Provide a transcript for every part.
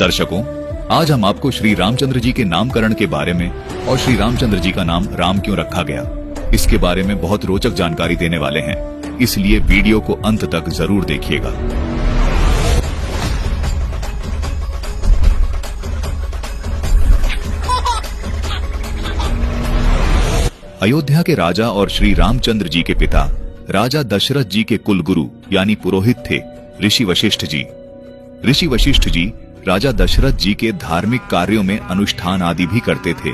दर्शकों, आज हम आपको श्री रामचंद्र जी के नामकरण के बारे में और श्री रामचंद्र जी का नाम राम क्यों रखा गया, इसके बारे में बहुत रोचक जानकारी देने वाले हैं, इसलिए वीडियो को अंत तक जरूर देखिएगा। अयोध्या के राजा और श्री रामचंद्र जी के पिता राजा दशरथ जी के कुलगुरु यानी पुरोहित थे ऋषि वशिष्ठ जी। ऋषि वशिष्ठ जी राजा दशरथ जी के धार्मिक कार्यों में अनुष्ठान आदि भी करते थे,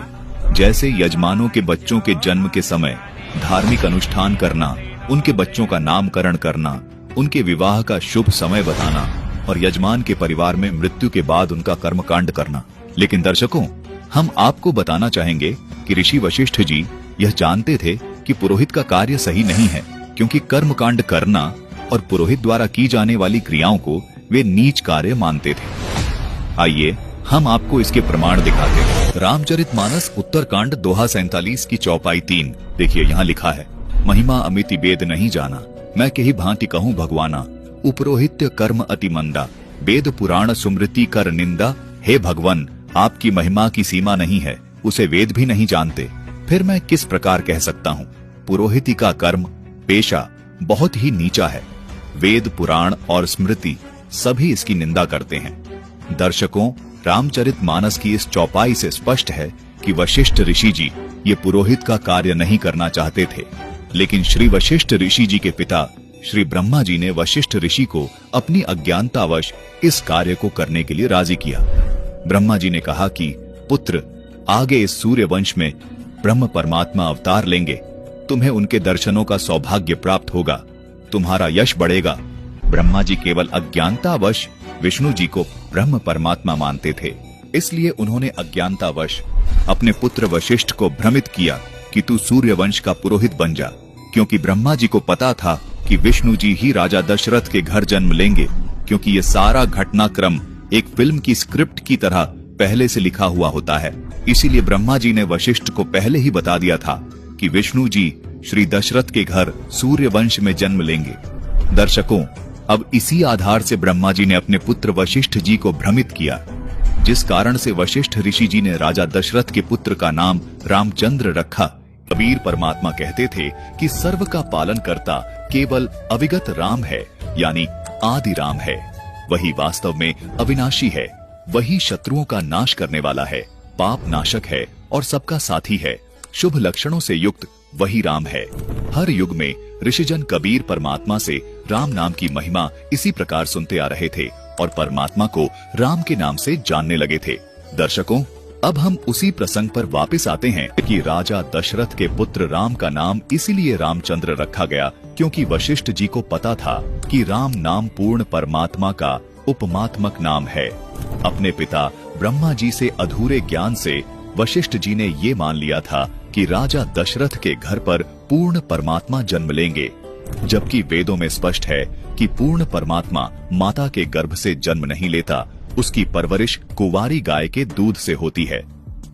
जैसे यजमानों के बच्चों के जन्म के समय धार्मिक अनुष्ठान करना, उनके बच्चों का नामकरण करना, उनके विवाह का शुभ समय बताना और यजमान के परिवार में मृत्यु के बाद उनका कर्मकांड करना। लेकिन दर्शकों, हम आपको बताना चाहेंगे कि ऋषि वशिष्ठ जी यह जानते थे कि पुरोहित का कार्य सही नहीं है, क्योंकि कर्मकांड करना और पुरोहित द्वारा की जाने वाली क्रियाओं को वे नीच कार्य मानते थे। आइए हम आपको इसके प्रमाण दिखाते हैं। रामचरितमानस उत्तरकांड दोहा 47 की चौपाई 3 देखिए, यहाँ लिखा है, महिमा अमिति वेद नहीं जाना, मैं कही भांति कहूँ भगवाना, उपरोहित्य कर्म अति मंदा, वेद पुराण सुमृति कर निंदा, हे भगवान आपकी महिमा की सीमा नहीं है, उसे वेद भी नहीं जानते, फिर मैं किस प्रकार कह सकता हूँ। पुरोहिती का कर्म पेशा बहुत ही नीचा है, वेद पुराण और स्मृति सभी इसकी निंदा करते हैं। दर्शकों, रामचरितमानस की इस चौपाई से स्पष्ट है कि वशिष्ठ ऋषि जी ये पुरोहित का कार्य नहीं करना चाहते थे, लेकिन श्री वशिष्ठ ऋषि जी के पिता श्री ब्रह्मा जी ने वशिष्ठ ऋषि को अपनी अज्ञानतावश इस कार्य को करने के लिए राजी किया। ब्रह्मा जी ने कहा कि पुत्र, आगे इस सूर्य वंश में ब्रह्म परमात्मा अवतार लेंगे, तुम्हें उनके दर्शनों का सौभाग्य प्राप्त होगा, तुम्हारा यश बढ़ेगा। ब्रह्मा जी केवल अज्ञानतावश विष्णु जी को ब्रह्म परमात्मा मानते थे, इसलिए उन्होंने अज्ञानतावश अपने पुत्र वशिष्ठ को भ्रमित किया कि तू सूर्य वंश का पुरोहित बन जा, क्योंकि ब्रह्मा जी को पता था कि विष्णु जी ही राजा दशरथ के घर जन्म लेंगे, क्योंकि ये सारा घटनाक्रम एक फिल्म की स्क्रिप्ट की तरह पहले से लिखा हुआ होता है। इसीलिए ब्रह्मा जी ने वशिष्ठ को पहले ही बता दिया था कि विष्णु जी श्री दशरथ के घर सूर्य वंश में जन्म लेंगे। दर्शकों, अब इसी आधार से ब्रह्मा जी ने अपने पुत्र वशिष्ठ जी को भ्रमित किया, जिस कारण से वशिष्ठ ऋषि जी ने राजा दशरथ के पुत्र का नाम रामचंद्र रखा। कबीर परमात्मा कहते थे कि सर्व का पालन करता केवल अविगत राम है, यानी आदि राम है। वही वास्तव में अविनाशी है, वही शत्रुओं का नाश करने वाला है, पाप नाशक है और सबका साथी है। शुभ लक्षणों से युक्त वही राम है। हर युग में ऋषिजन कबीर परमात्मा से राम नाम की महिमा इसी प्रकार सुनते आ रहे थे और परमात्मा को राम के नाम से जानने लगे थे। दर्शकों, अब हम उसी प्रसंग पर वापस आते हैं कि राजा दशरथ के पुत्र राम का नाम इसीलिए रामचंद्र रखा गया क्योंकि वशिष्ठ जी को पता था कि राम नाम पूर्ण परमात्मा का उपमात्मक नाम है। अपने पिता ब्रह्मा जी से अधूरे ज्ञान से वशिष्ठ जी ने ये मान लिया था कि राजा दशरथ के घर पर पूर्ण परमात्मा जन्म लेंगे, जबकि वेदों में स्पष्ट है कि पूर्ण परमात्मा माता के गर्भ से जन्म नहीं लेता, उसकी परवरिश कुंवारी गाय के दूध से होती है।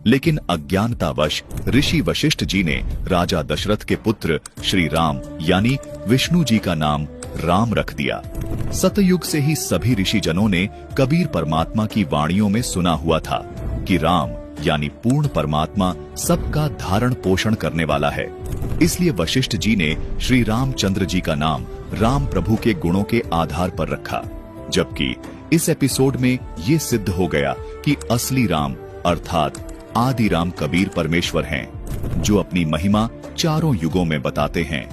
लेकिन अज्ञानतावश ऋषि वशिष्ठ जी ने राजा दशरथ के पुत्र श्री राम यानी विष्णु जी का नाम राम रख दिया। सतयुग से ही सभी ऋषि जनों ने कबीर परमात्मा की वाणियों में सुना हुआ था कि राम यानी पूर्ण परमात्मा सबका धारण पोषण करने वाला है। इसलिए वशिष्ठ जी ने श्री रामचंद्र जी का नाम राम प्रभु के गुणों के आधार पर रखा, जबकि इस एपिसोड में ये सिद्ध हो गया कि असली राम अर्थात आदि राम कबीर परमेश्वर हैं, जो अपनी महिमा चारों युगों में बताते हैं।